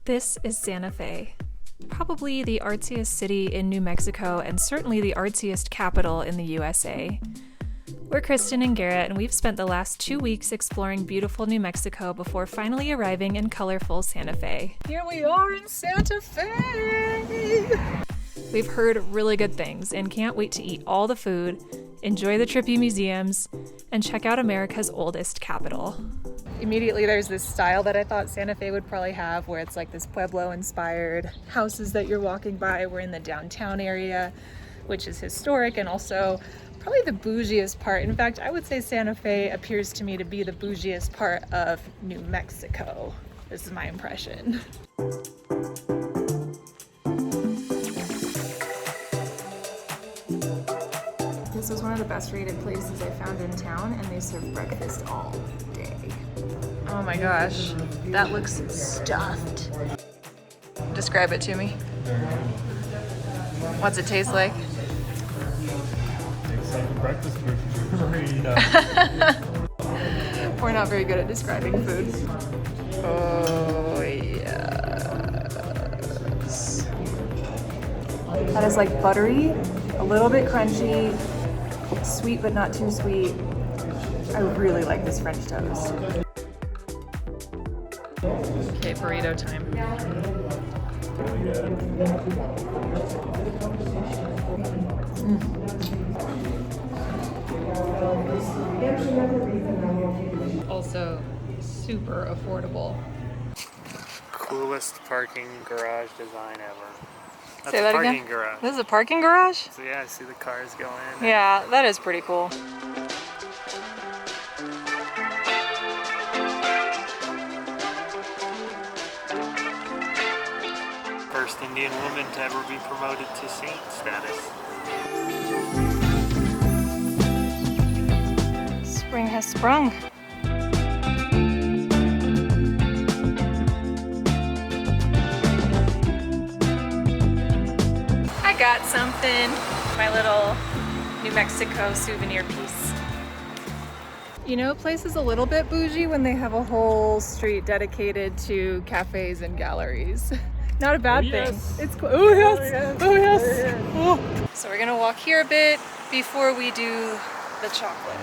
This is Santa Fe, probably the artsiest city in New Mexico and certainly the artsiest capital in the USA. We're Kristen and Garrett, and we've spent the last 2 weeks exploring beautiful New Mexico before finally arriving in colorful Santa Fe. Here we are in Santa Fe! We've heard really good things and can't wait to eat all the food, enjoy the trippy museums, and check out America's oldest capital. Immediately there's this style that I thought Santa Fe would probably have, where it's like this Pueblo inspired houses that you're walking by. We're in the downtown area, which is historic and also probably the bougiest part. In fact, I would say Santa Fe appears to me to be the bougiest part of New Mexico. This is my impression. This was one of the best rated places I found in town, and they serve breakfast all day. Oh my gosh, that looks stuffed. Describe it to me. What's it taste like? It's like a breakfast burrito. We're not very good at describing food. Oh yes. That is like buttery, a little bit crunchy, sweet but not too sweet. I really like this French toast. Okay, burrito time. Also, super affordable. Coolest parking garage design ever. That's Say that a parking again? garage. This is a parking garage? So yeah, I see the cars going in. Yeah, that is pretty cool. First Indian woman to ever be promoted to saint status. Spring has sprung. I got something. My little New Mexico souvenir piece. You know, a place is a little bit bougie when they have a whole street dedicated to cafes and galleries. Not a bad thing. Yes. It's cool. Oh yes. Oh yes. Oh, yes. Oh. So we're gonna walk here a bit before we do the chocolate.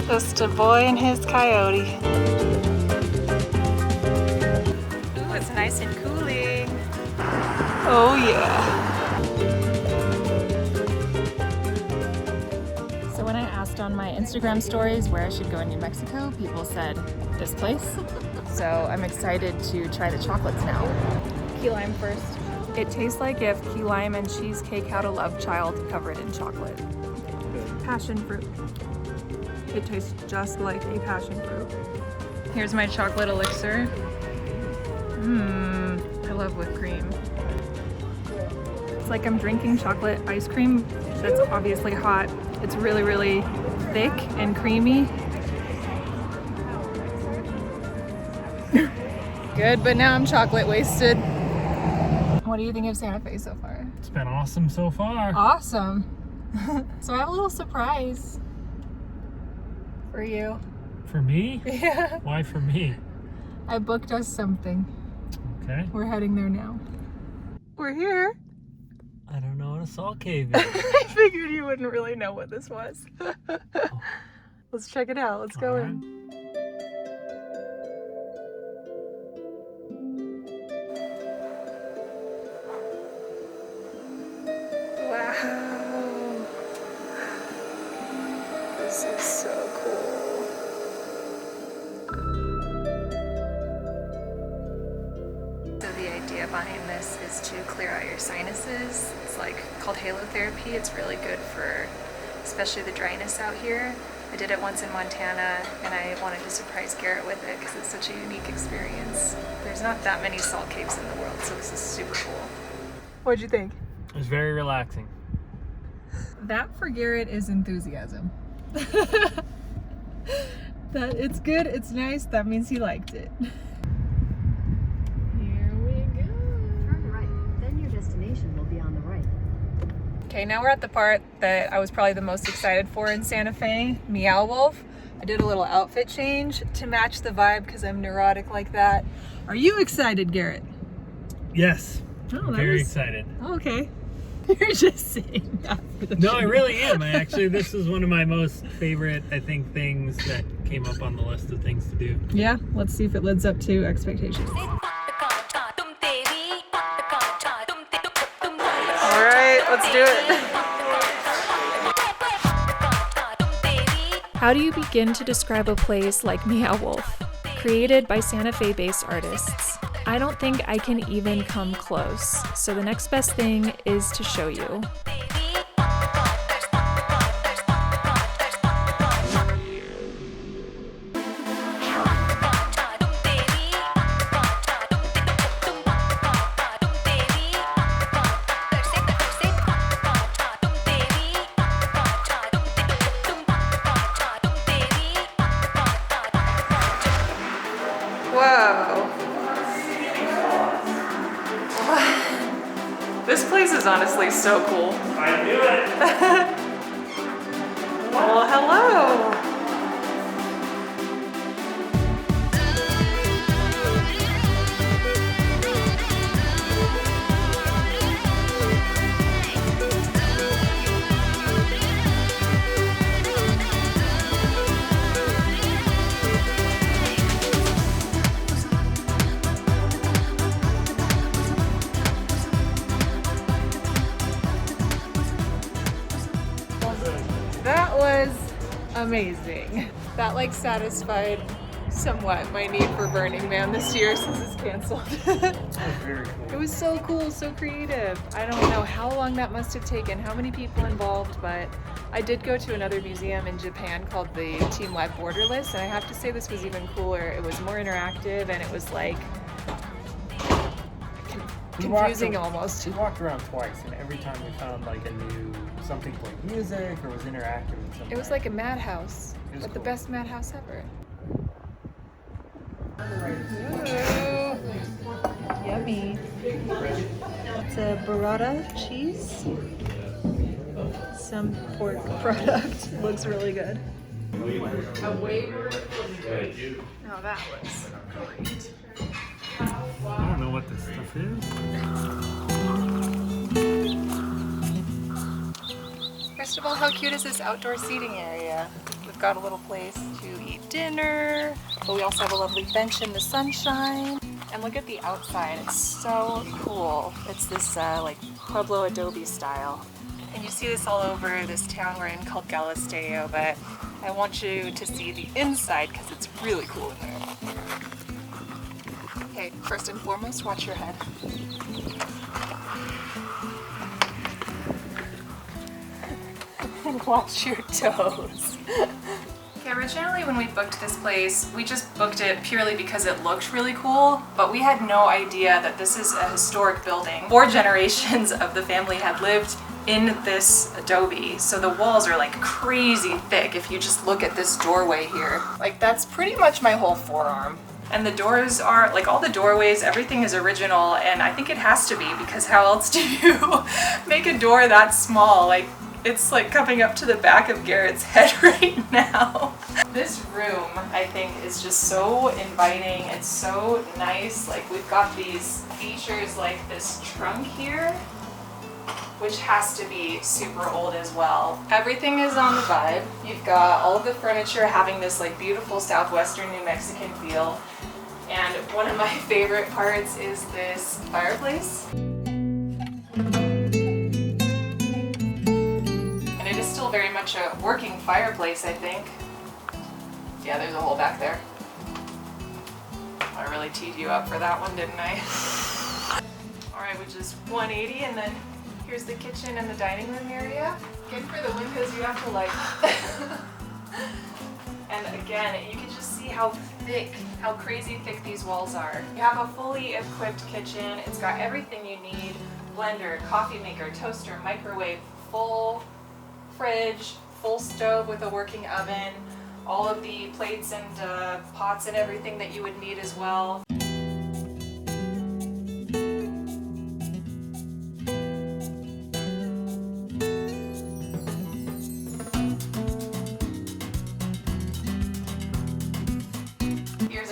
Just a boy and his coyote. Ooh, it's nice and cooling. Oh yeah. When I asked on my Instagram stories where I should go in New Mexico, people said this place. So I'm excited to try the chocolates now. Key lime first. It tastes like if key lime and cheesecake had a love child covered in chocolate. Passion fruit. It tastes just like a passion fruit. Here's my chocolate elixir. I love whipped cream. It's like I'm drinking chocolate ice cream that's obviously hot. It's really, really thick and creamy. Good, but now I'm chocolate wasted. What do you think of Santa Fe so far? It's been awesome so far. Awesome. So I have a little surprise for you. For me? Yeah. Why for me? I booked us something. Okay. We're heading there now. We're here. I don't know what a salt cave is. I figured you wouldn't really know what this was. Let's check it out. Let's go in. Wow. This is so cool. So the idea behind this is to clear out your sinuses. It's like called halotherapy. It's really good for especially the dryness out here. I did it once in Montana and I wanted to surprise Garrett with it because it's such a unique experience. There's not that many salt caves in the world, so this is super cool. What'd you think? It was very relaxing. That for Garrett is enthusiasm. That it's good, it's nice, that means he liked it. Okay, now we're at the part that I was probably the most excited for in Santa Fe, MeowWolf. I did a little outfit change to match the vibe because I'm neurotic like that. Are you excited, Garrett? Yes. Oh, Very excited. Okay. You're just saying that for the No, show. I really am. This is one of my most favorite, I think, things that came up on the list of things to do. Yeah, let's see if it lives up to expectations. All right, let's do it. How do you begin to describe a place like MeowWolf, created by Santa Fe-based artists? I don't think I can even come close, so the next best thing is to show you. Whoa. This place is honestly so cool. I knew it! Well, hello. That was amazing. That like satisfied somewhat my need for Burning Man this year since it's canceled. Very cool. It was so cool, so creative. I don't know how long that must have taken, how many people involved, but I did go to another museum in Japan called the Team Live Borderless, and I have to say this was even cooler. It was more interactive and it was like confusing almost. We walked around twice, and every time we found like a new something playing music or was interactive in some It was way. like a madhouse, It was but the cool. best madhouse ever. Yummy. It's a burrata cheese. Some pork product. Looks really good. Now that looks great. I don't know what this stuff is. First of all, how cute is this outdoor seating area? We've got a little place to eat dinner, but we also have a lovely bench in the sunshine. And look at the outside, it's so cool. It's this like Pueblo adobe style. And you see this all over this town we're in called Galisteo, but I want you to see the inside because it's really cool in there. Okay, first and foremost, watch your head. And watch your toes. Okay, originally when we booked this place, we just booked it purely because it looked really cool, but we had no idea that this is a historic building. 4 generations of the family had lived in this adobe, so the walls are like crazy thick if you just look at this doorway here. Like that's pretty much my whole forearm. And the doors are, like all the doorways, everything is original, and I think it has to be because how else do you make a door that small? Like it's like coming up to the back of Garrett's head right now. This room, I think, is just so inviting. It's so nice. Like we've got these features like this trunk here, which has to be super old as well. Everything is on the vibe. You've got all of the furniture having this like beautiful southwestern New Mexican feel. And one of my favorite parts is this fireplace. And it is still very much a working fireplace, I think. Yeah, there's a hole back there. I really teed you up for that one, didn't I? Alright, which is 180, and then here's the kitchen and the dining room area. Good for the windows, you have to like... And again, you can just see how thick, how crazy thick these walls are. You have a fully equipped kitchen. It's got everything you need. Blender, coffee maker, toaster, microwave, full fridge, full stove with a working oven, all of the plates and pots and everything that you would need as well.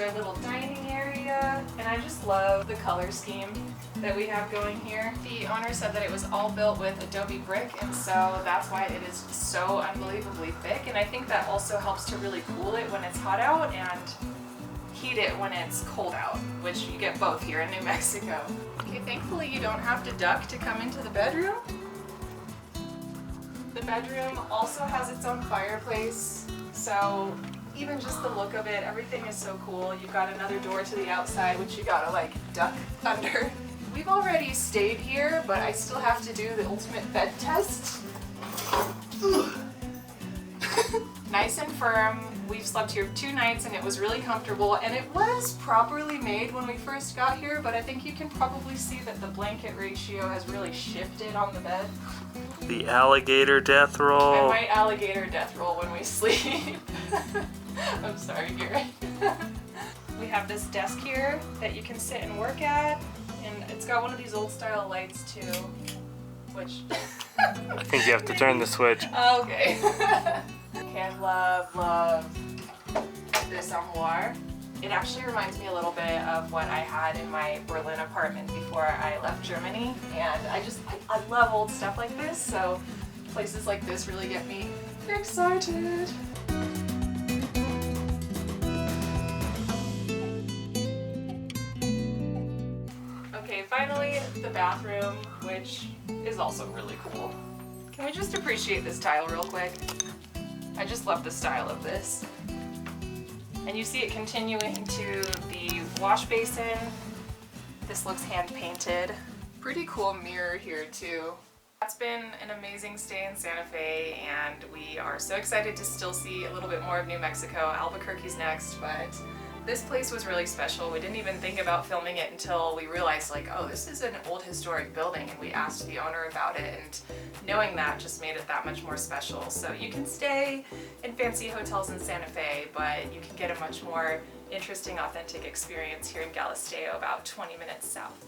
our little dining area, and I just love the color scheme that we have going here. The owner said that it was all built with adobe brick, and so that's why it is so unbelievably thick, and I think that also helps to really cool it when it's hot out and heat it when it's cold out, which you get both here in New Mexico. Okay, thankfully you don't have to duck to come into the bedroom. The bedroom also has its own fireplace, so even just the look of it, everything is so cool. You've got another door to the outside, which you gotta like duck under. We've already stayed here, but I still have to do the ultimate bed test. Nice and firm. We've slept here 2 nights and it was really comfortable, and it was properly made when we first got here, but I think you can probably see that the blanket ratio has really shifted on the bed. The alligator death roll. I might alligator death roll when we sleep. I'm sorry, Garrett. We have this desk here that you can sit and work at, and it's got one of these old style lights too, which... I think you have to turn the switch. Okay. Okay, I love this armoire. It actually reminds me a little bit of what I had in my Berlin apartment before I left Germany, and I love old stuff like this, so places like this really get me excited. Okay, finally the bathroom, which is also really cool. Can we just appreciate this tile real quick? I just love the style of this. And you see it continuing to the wash basin. This looks hand painted. Pretty cool mirror here too. That's been an amazing stay in Santa Fe, and we are so excited to still see a little bit more of New Mexico. Albuquerque's next, but this place was really special. We didn't even think about filming it until we realized, like, oh, this is an old historic building, and we asked the owner about it, and knowing that just made it that much more special. So you can stay in fancy hotels in Santa Fe, but you can get a much more interesting, authentic experience here in Galisteo, about 20 minutes south.